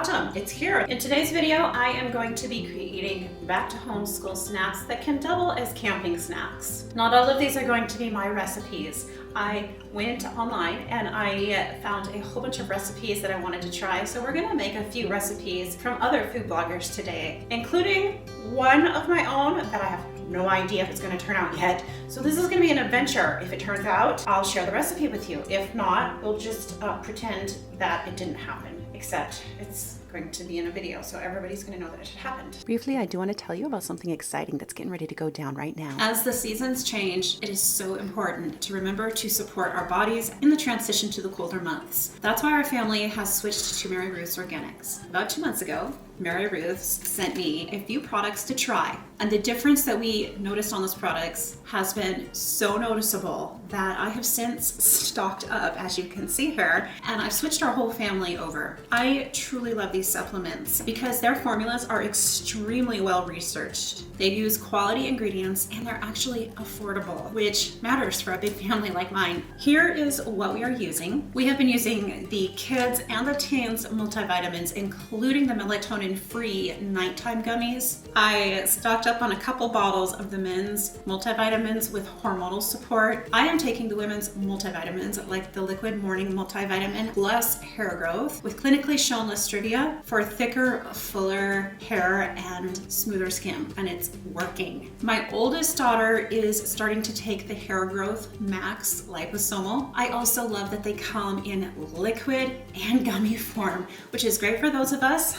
autumn. It's here. In today's video, I am going to be creating back to homeschool snacks that can double as camping snacks. Not all of these are going to be my recipes. I went online and I found a whole bunch of recipes that I wanted to try. So we're gonna make a few recipes from other food bloggers today, including one of my own that I have no idea if it's going to turn out yet. So this is going to be an adventure. If it turns out, I'll share the recipe with you. If not, we'll just pretend that it didn't happen, except it's going to be in a video, so everybody's going to know that it happened. Briefly, I do want to tell you about something exciting that's getting ready to go down right now. As the seasons change, it is so important to remember to support our bodies in the transition to the colder months. That's why our family has switched to Mary Ruth Organics. About 2 months ago, Mary Ruth sent me a few products to try, and the difference that we noticed on those products has been so noticeable that I have since stocked up, as you can see here, and I've switched our whole family over. I truly love these supplements because their formulas are extremely well researched. They use quality ingredients and they're actually affordable, which matters for a big family like mine. Here is what we are using. We have been using the kids and the teens multivitamins, including the melatonin-free nighttime gummies. I stocked up on a couple bottles of the men's multivitamins with hormonal support. I am taking the women's multivitamins, like the liquid morning multivitamin plus hair growth, with clinically shown Listrivia for thicker, fuller hair and smoother skin, and it's working. My oldest daughter is starting to take the hair growth max liposomal. I also love that they come in liquid and gummy form, which is great for those of us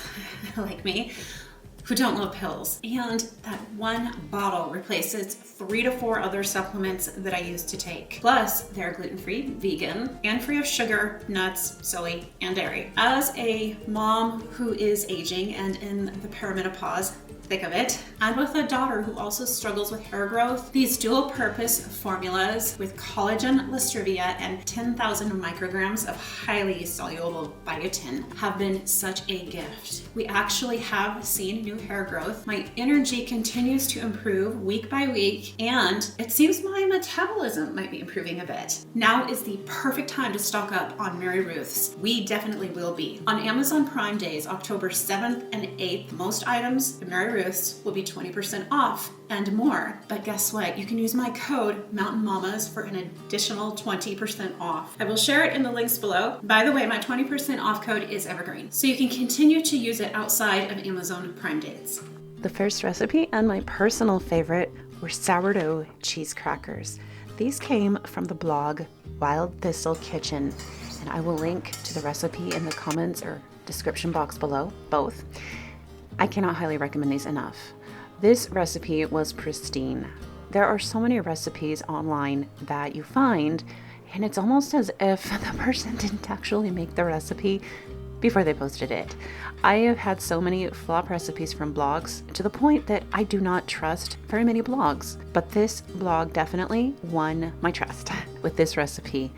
like me who don't love pills. And that one bottle replaces 3 to 4 other supplements that I used to take. Plus, they're gluten-free, vegan, and free of sugar, nuts, soy, and dairy. As a mom who is aging and in the perimenopause, thick of it, and with a daughter who also struggles with hair growth, these dual-purpose formulas with collagen, Listrivia, and 10,000 micrograms of highly soluble biotin have been such a gift. We actually have seen new hair growth. My energy continues to improve week by week, and it seems my metabolism might be improving a bit. Now is the perfect time to stock up on Mary Ruth's. We definitely will be. On Amazon Prime Days, October 7th and 8th, most items at Mary Ruth's will be 20% off and more. But guess what? You can use my code Mountain Mamas for an additional 20% off. I will share it in the links below. By the way, my 20% off code is evergreen, so you can continue to use it outside of Amazon Prime Days. The first recipe and my personal favorite were sourdough cheese crackers. These came from the blog Wild Thistle Kitchen, and I will link to the recipe in the comments or description box below, both. I cannot highly recommend these enough. This recipe was pristine. There are so many recipes online that you find, and it's almost as if the person didn't actually make the recipe before they posted it. I have had so many flop recipes from blogs to the point that I do not trust very many blogs, but this blog definitely won my trust with this recipe.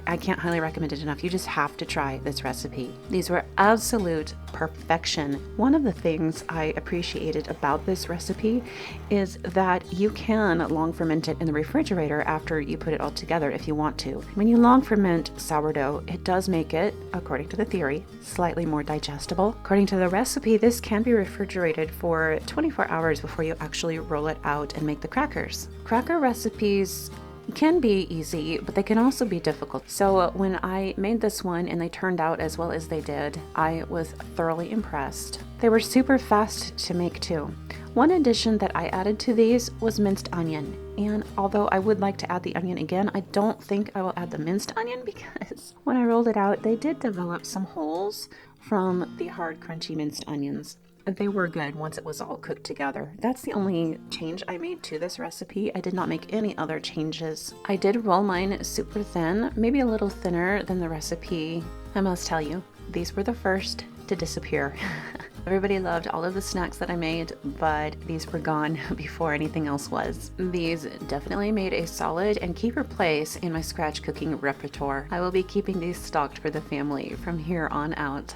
I can't highly recommend it enough. You just have to try this recipe. These were absolute perfection. One of the things I appreciated about this recipe is that you can long ferment it in the refrigerator after you put it all together if you want to. When you long ferment sourdough, it does make it, according to the theory, slightly more digestible. According to the recipe, this can be refrigerated for 24 hours before you actually roll it out and make the crackers. Cracker recipes can be easy, but they can also be difficult. So when I made this one and they turned out as well as they did, I was thoroughly impressed. They were super fast to make too. One addition that I added to these was minced onion. And although I would like to add the onion again, I don't think I will add the minced onion because when I rolled it out, they did develop some holes from the hard, crunchy minced onions. They were good once it was all cooked together. That's the only change I made to this recipe. I did not make any other changes. I did roll mine super thin, maybe a little thinner than the recipe. I must tell you, these were the first to disappear. Everybody loved all of the snacks that I made, but these were gone before anything else was. These definitely made a solid and keeper place in my scratch cooking repertoire. I will be keeping these stocked for the family from here on out.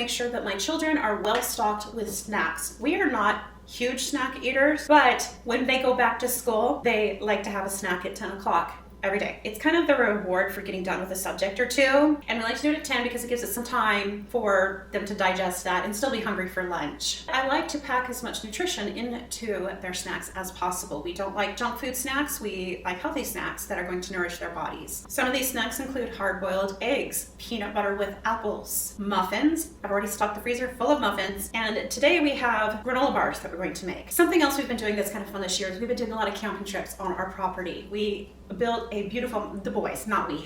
make sure that my children are well stocked with snacks. We are not huge snack eaters, but when they go back to school, they like to have a snack at 10 o'clock. Every day. It's kind of the reward for getting done with a subject or two. And we like to do it at 10 because it gives us some time for them to digest that and still be hungry for lunch. I like to pack as much nutrition into their snacks as possible. We don't like junk food snacks. We like healthy snacks that are going to nourish their bodies. Some of these snacks include hard-boiled eggs, peanut butter with apples, muffins. I've already stocked the freezer full of muffins. And today we have granola bars that we're going to make. Something else we've been doing that's kind of fun this year is we've been doing a lot of camping trips on our property. We built a beautiful, the boys, not we.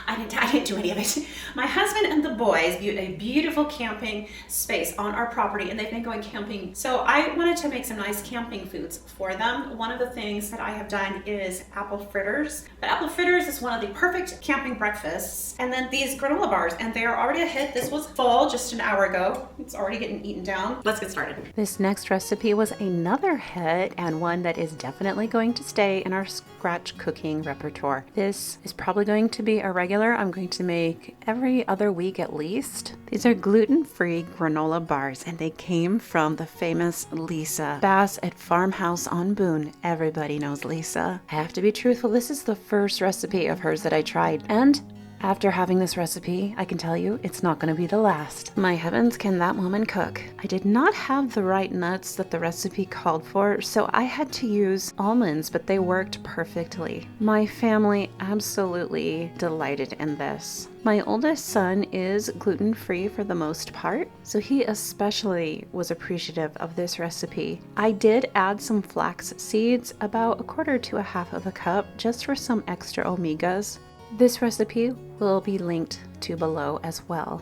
I didn't do any of it. My husband and the boys built a beautiful camping space on our property, and they've been going camping. So I wanted to make some nice camping foods for them. One of the things that I have done is apple fritters. But apple fritters is one of the perfect camping breakfasts. And then these granola bars, and they are already a hit. This was full just an hour ago. It's already getting eaten down. Let's get started. This next recipe was another hit and one that is definitely going to stay in our scratch cooking repertoire. This is probably going to be a regular. I'm going to make every other week at least. These are gluten-free granola bars, and they came from the famous Lisa Bass at Farmhouse on Boone. Everybody knows Lisa. I have to be truthful, this is the first recipe of hers that I tried, and after having this recipe, I can tell you it's not going to be the last. My heavens, can that woman cook? I did not have the right nuts that the recipe called for, so I had to use almonds, but they worked perfectly. My family absolutely delighted in this. My oldest son is gluten-free for the most part, so he especially was appreciative of this recipe. I did add some flax seeds, about 1/4 to 1/2 of a cup, just for some extra omegas. This recipe will be linked to below as well.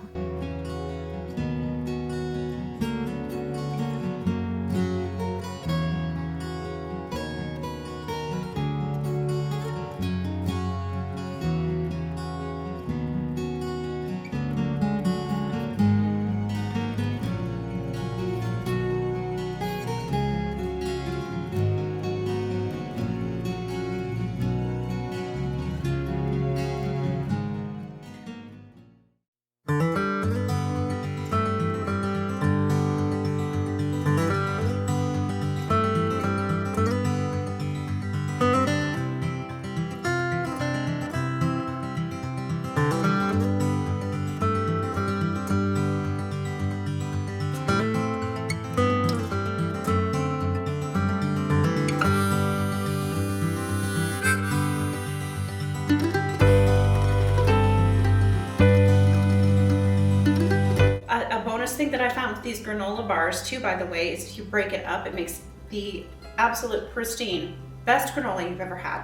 Thing that I found with these granola bars too, by the way, is if you break it up, it makes the absolute pristine, best granola you've ever had.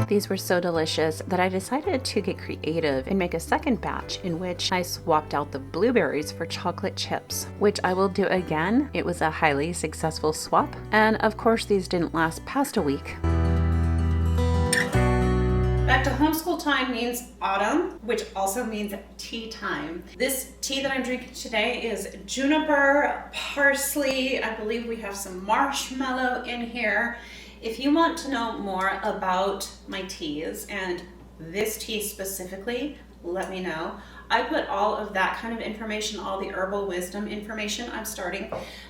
These were so delicious that I decided to get creative and make a second batch in which I swapped out the blueberries for chocolate chips, which I will do again. It was a highly successful swap, and of course these didn't last past a week. Back to homeschool time means autumn, which also means tea time. This tea that I'm drinking today is juniper, parsley. I believe we have some marshmallow in here. If you want to know more about my teas and this tea specifically, let me know. I put all of that kind of information, all the herbal wisdom information, I'm starting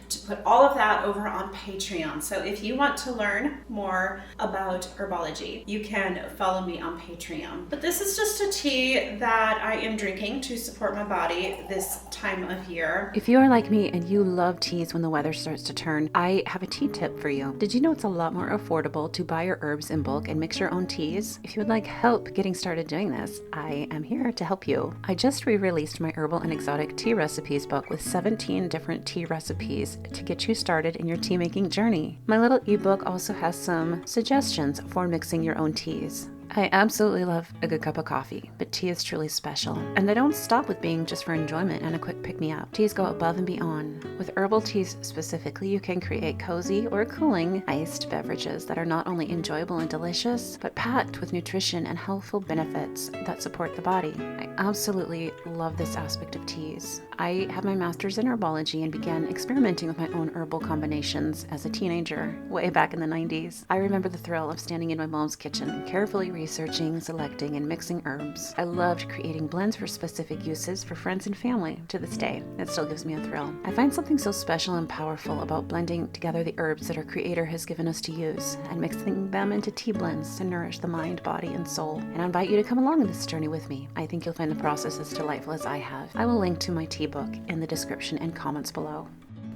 to put all of that over on Patreon. So if you want to learn more about herbology, you can follow me on Patreon. But this is just a tea that I am drinking to support my body this time of year. If you are like me and you love teas when the weather starts to turn, I have a tea tip for you. Did you know it's a lot more affordable to buy your herbs in bulk and mix your own teas? If you would like help getting started doing this, I am here to help you. I just re-released my Herbal and Exotic Tea Recipes book with 17 different tea recipes to get you started in your tea making journey. My little ebook also has some suggestions for mixing your own teas. I absolutely love a good cup of coffee, but tea is truly special. And they don't stop with being just for enjoyment and a quick pick-me-up. Teas go above and beyond. With herbal teas specifically, you can create cozy or cooling iced beverages that are not only enjoyable and delicious, but packed with nutrition and healthful benefits that support the body. I absolutely love this aspect of teas. I have my master's in herbology and began experimenting with my own herbal combinations as a teenager, way back in the 90s. I remember the thrill of standing in my mom's kitchen, carefully researching, selecting, and mixing herbs. I loved creating blends for specific uses for friends and family. To this day, it still gives me a thrill. I find something so special and powerful about blending together the herbs that our Creator has given us to use and mixing them into tea blends to nourish the mind, body, and soul. And I invite you to come along on this journey with me. I think you'll find the process as delightful as I have. I will link to my tea book in the description and comments below.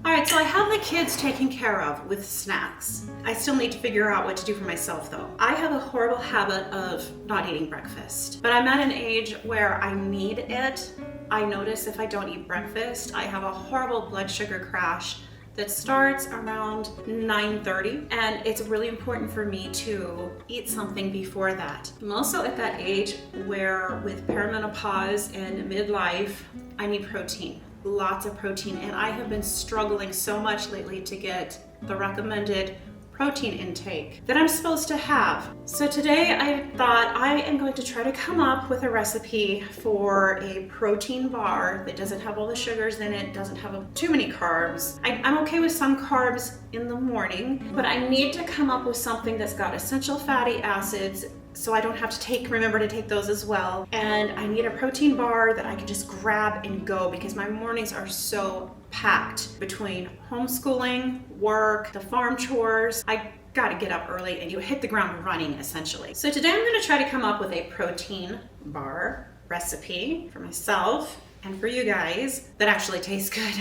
All right, so I have the kids taken care of with snacks. I still need to figure out what to do for myself though. I have a horrible habit of not eating breakfast, but I'm at an age where I need it. I notice if I don't eat breakfast, I have a horrible blood sugar crash that starts around 9:30, and it's really important for me to eat something before that. I'm also at that age where with perimenopause and midlife, I need protein. Lots of protein, and I have been struggling so much lately to get the recommended protein intake that I'm supposed to have. So today I thought I am going to try to come up with a recipe for a protein bar that doesn't have all the sugars in it, doesn't have too many carbs. I'm okay with some carbs in the morning, but I need to come up with something that's got essential fatty acids so I don't have to remember to take those as well. And I need a protein bar that I can just grab and go because my mornings are so packed between homeschooling, work, the farm chores. I gotta get up early and you hit the ground running essentially. So today I'm gonna try to come up with a protein bar recipe for myself and for you guys that actually tastes good.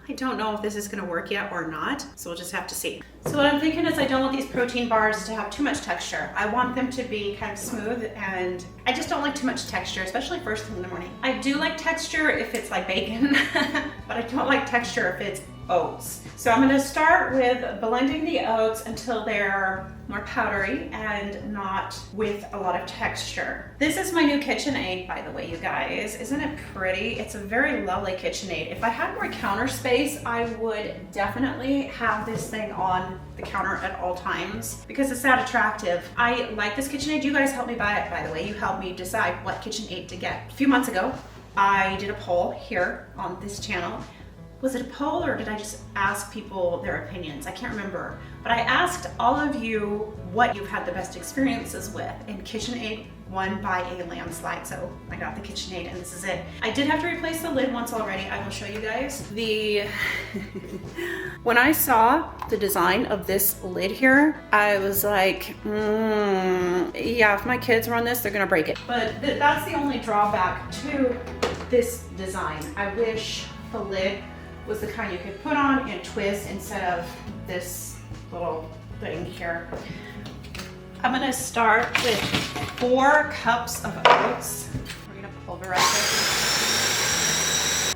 I don't know if this is gonna work yet or not, so we'll just have to see. So what I'm thinking is I don't want these protein bars to have too much texture. I want them to be kind of smooth, and I just don't like too much texture, especially first thing in the morning. I do like texture if it's like bacon, but I don't like texture if it's oats. So I'm gonna start with blending the oats until they're more powdery and not with a lot of texture. This is my new KitchenAid, by the way, you guys. Isn't it pretty? It's a very lovely KitchenAid. If I had more counter space, I would definitely have this thing on the counter at all times because it's that attractive. I like this KitchenAid. You guys helped me buy it, by the way. You helped me decide what KitchenAid to get. A few months ago, I did a poll here on this channel. Was it a poll or did I just ask people their opinions? I can't remember. But I asked all of you what you've had the best experiences with, and KitchenAid won by a landslide. So I got the KitchenAid and this is it. I did have to replace the lid once already. I will show you guys. When I saw the design of this lid here, I was like, yeah, if my kids run this, they're gonna break it. But that's the only drawback to this design. I wish the lid was the kind you could put on and twist instead of this little thing here. I'm gonna start with 4 cups of oats. We're gonna pulverize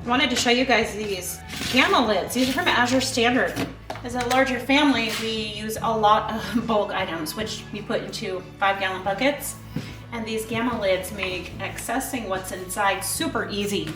it. I wanted to show you guys these Gamma lids. These are from Azure Standard. As a larger family, we use a lot of bulk items, which we put into 5-gallon buckets. And these Gamma lids make accessing what's inside super easy.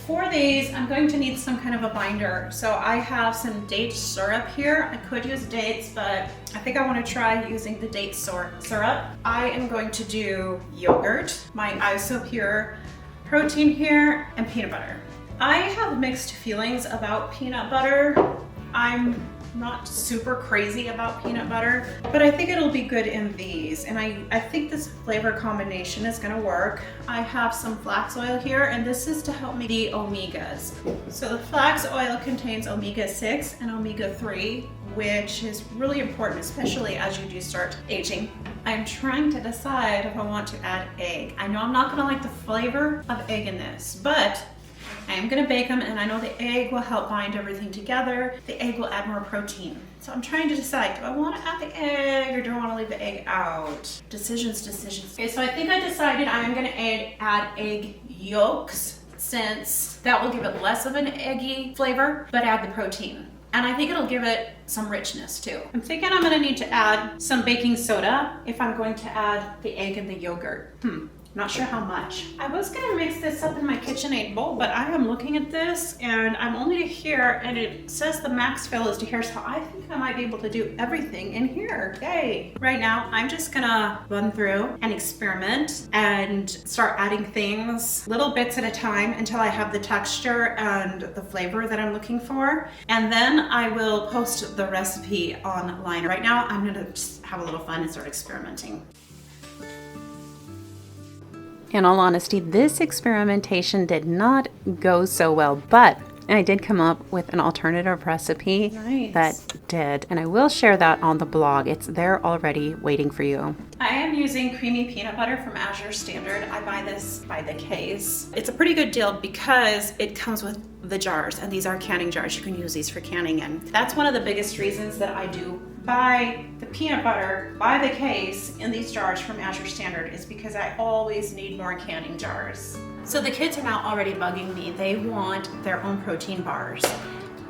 For these, I'm going to need some kind of a binder. So I have some date syrup here. I could use dates, but I think I want to try using the date syrup. I am going to do yogurt, my Isopure protein here, and peanut butter. I have mixed feelings about peanut butter. I'm not super crazy about peanut butter, but I think it'll be good in these. And I think this flavor combination is gonna work. I have some flax oil here, and this is to help me the omegas. So the flax oil contains omega-6 and omega-3, which is really important, especially as you do start aging. I'm trying to decide if I want to add egg. I know I'm not gonna like the flavor of egg in this, but I am gonna bake them, and I know the egg will help bind everything together. The egg will add more protein. So I'm trying to decide, do I wanna add the egg or do I wanna leave the egg out? Decisions. Okay, so I think I decided I'm gonna add egg yolks, since that will give it less of an eggy flavor, but add the protein. And I think it'll give it some richness too. I'm thinking I'm gonna need to add some baking soda if I'm going to add the egg and the yogurt. Not sure how much. I was gonna mix this up in my KitchenAid bowl, but I am looking at this and I'm only to here, and it says the max fill is to here, so I think I might be able to do everything in here. Yay! Right now, I'm just gonna run through and experiment and start adding things little bits at a time until I have the texture and the flavor that I'm looking for. And then I will post the recipe online. Right now, I'm gonna just have a little fun and start experimenting. In all honesty, this experimentation did not go so well, but I did come up with an alternative recipe that did, and I will share that on the blog. It's there already waiting for you. I am using creamy peanut butter from Azure Standard. I buy this by the case. It's a pretty good deal because it comes with the jars, and these are canning jars. You can use these for canning, and that's one of the biggest reasons that I do buy the peanut butter by the case in these jars from Azure Standard, is because I always need more canning jars. So the kids are now already bugging me. They want their own protein bars.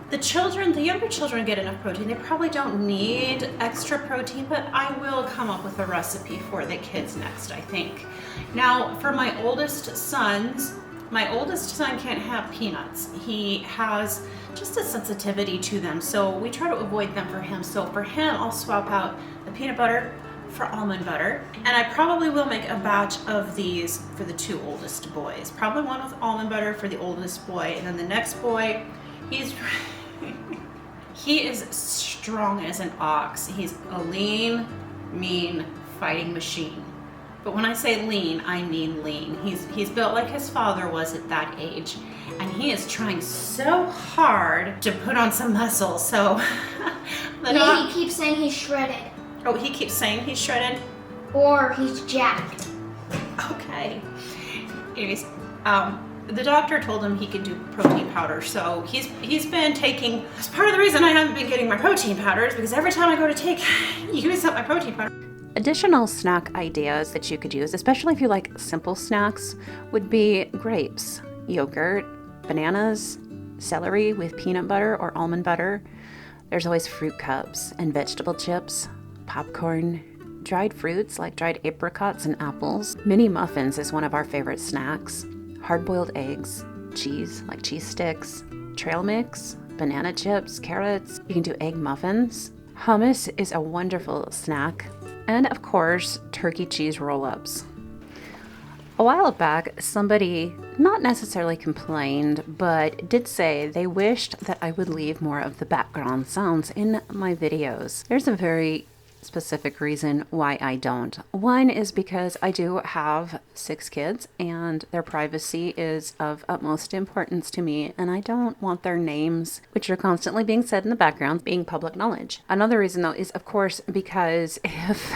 The younger children get enough protein. They probably don't need extra protein, but I will come up with a recipe for the kids next, I think. Now, for my oldest son can't have peanuts. He has just a sensitivity to them, so we try to avoid them for him. So for him, I'll swap out the peanut butter for almond butter, and I probably will make a batch of these for the two oldest boys. Probably one with almond butter for the oldest boy, and then the next boy, he is strong as an ox. He's a lean, mean fighting machine. But when I say lean, I mean lean. He's built like his father was at that age, and he is trying so hard to put on some muscle. So he keeps saying he's shredded. Oh, he keeps saying he's shredded? Or he's jacked. Okay. Anyways, the doctor told him he could do protein powder, so he's been taking. That's part of the reason I haven't been getting my protein powders, because every time I go to use up my protein powder. Additional snack ideas that you could use, especially if you like simple snacks, would be grapes, yogurt, bananas, celery with peanut butter or almond butter. There's always fruit cups and vegetable chips, popcorn, dried fruits like dried apricots and apples. Mini muffins is one of our favorite snacks. Hard-boiled eggs, cheese like cheese sticks, trail mix, banana chips, carrots. You can do egg muffins. Hummus is a wonderful snack. And of course, turkey cheese roll-ups. A while back, somebody not necessarily complained, but did say they wished that I would leave more of the background sounds in my videos. There's a very specific reason why I don't. One is because I do have 6 kids and their privacy is of utmost importance to me, and I don't want their names, which are constantly being said in the background, being public knowledge. Another reason though is of course because if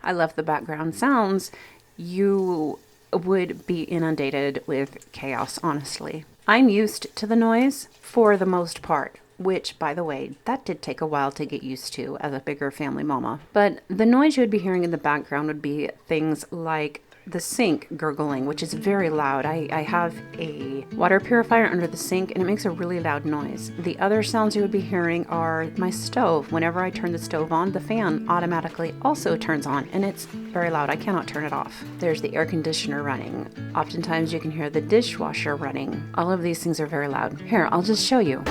I left the background sounds, you would be inundated with chaos, honestly. I'm used to the noise for the most part, which, by the way, that did take a while to get used to as a bigger family mama. But the noise you would be hearing in the background would be things like the sink gurgling, which is very loud. I have a water purifier under the sink and it makes a really loud noise. The other sounds you would be hearing are my stove. Whenever I turn the stove on, the fan automatically also turns on and it's very loud. I cannot turn it off. There's the air conditioner running. Oftentimes you can hear the dishwasher running. All of these things are very loud. Here, I'll just show you.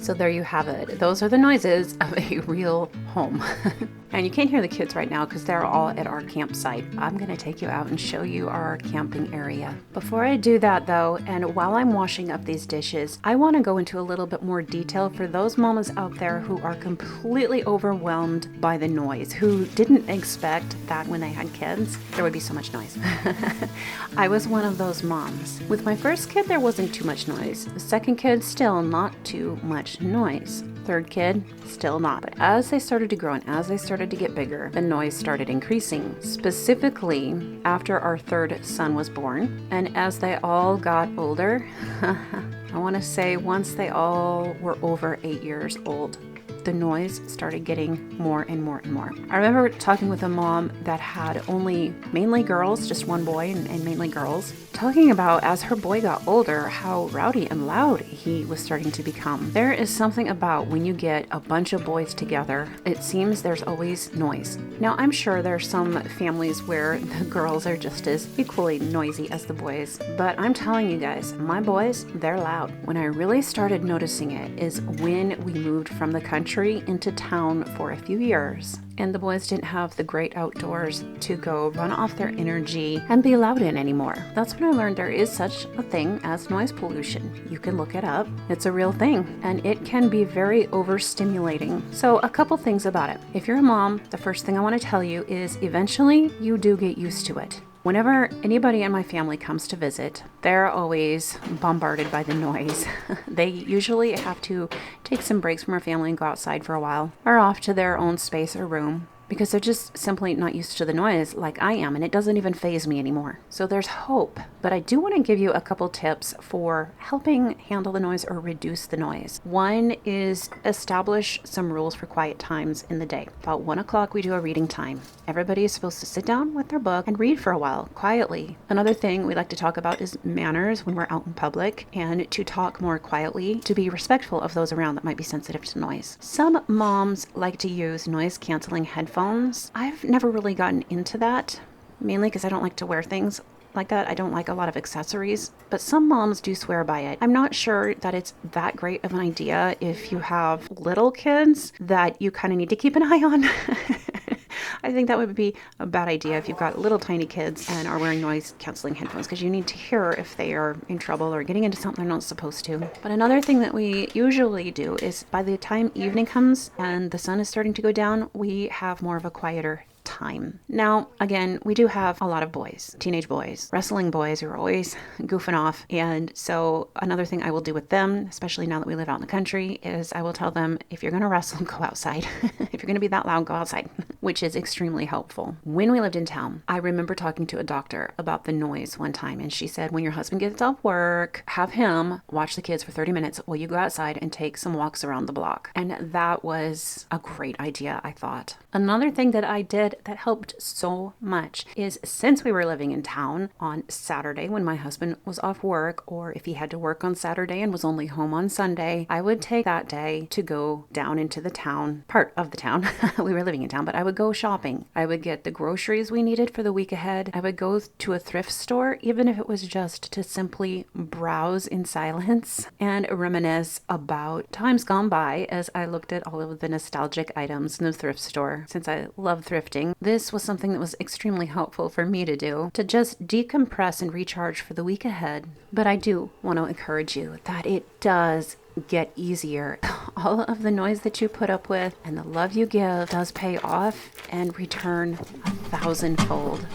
So there you have it. Those are the noises of a real home. And you can't hear the kids right now because they're all at our campsite. I'm gonna take you out and show you our camping area. Before I do that though, and while I'm washing up these dishes, I wanna go into a little bit more detail for those mamas out there who are completely overwhelmed by the noise, who didn't expect that when they had kids, there would be so much noise. I was one of those moms. With my first kid, there wasn't too much noise. The second kid, still not too much noise. Third kid, still not. But as they started to grow and as they started to get bigger, the noise started increasing. Specifically, after our third son was born, and as they all got older, I want to say once they all were over 8 years old, the noise started getting more and more and more. I remember talking with a mom that had only mainly girls, just one boy and mainly girls, talking about as her boy got older, how rowdy and loud he was starting to become. There is something about when you get a bunch of boys together, it seems there's always noise. Now, I'm sure there are some families where the girls are just as equally noisy as the boys, but I'm telling you guys, my boys, they're loud. When I really started noticing it is when we moved from the country into town for a few years, and the boys didn't have the great outdoors to go run off their energy and be loud in anymore. That's when I learned there is such a thing as noise pollution. You can look it up. It's a real thing, and it can be very overstimulating. So a couple things about it. If you're a mom, the first thing I want to tell you is eventually you do get used to it. Whenever anybody in my family comes to visit, they're always bombarded by the noise. They usually have to take some breaks from our family and go outside for a while, or off to their own space or room, because they're just simply not used to the noise like I am, and it doesn't even faze me anymore. So there's hope. But I do want to give you a couple tips for helping handle the noise or reduce the noise. One is establish some rules for quiet times in the day. About 1 o'clock, we do a reading time. Everybody is supposed to sit down with their book and read for a while, quietly. Another thing we like to talk about is manners when we're out in public, and to talk more quietly, to be respectful of those around that might be sensitive to noise. Some moms like to use noise-canceling headphones. I've never really gotten into that, mainly because I don't like to wear things like that. I don't like a lot of accessories, but some moms do swear by it. I'm not sure that it's that great of an idea if you have little kids that you kind of need to keep an eye on. I think that would be a bad idea if you've got little tiny kids and are wearing noise canceling headphones, because you need to hear if they are in trouble or getting into something they're not supposed to. But another thing that we usually do is by the time evening comes and the sun is starting to go down, we have more of a quieter time. Now, again, we do have a lot of boys, teenage boys, wrestling boys who are always goofing off. And so another thing I will do with them, especially now that we live out in the country, is I will tell them, if you're going to wrestle, go outside. If you're going to be that loud, go outside, which is extremely helpful. When we lived in town, I remember talking to a doctor about the noise one time, and she said, when your husband gets off work, have him watch the kids for 30 minutes while you go outside and take some walks around the block. And that was a great idea, I thought. Another thing that I did that helped so much is, since we were living in town, on Saturday when my husband was off work, or if he had to work on Saturday and was only home on Sunday, I would take that day to go down into the town, part of the town. We were living in town, but I would go shopping. I would get the groceries we needed for the week ahead. I would go to a thrift store, even if it was just to simply browse in silence and reminisce about times gone by as I looked at all of the nostalgic items in the thrift store. Since I love thrifting, this was something that was extremely helpful for me to do, to just decompress and recharge for the week ahead. But I do want to encourage you that it does get easier. All of the noise that you put up with and the love you give does pay off and return 1,000-fold.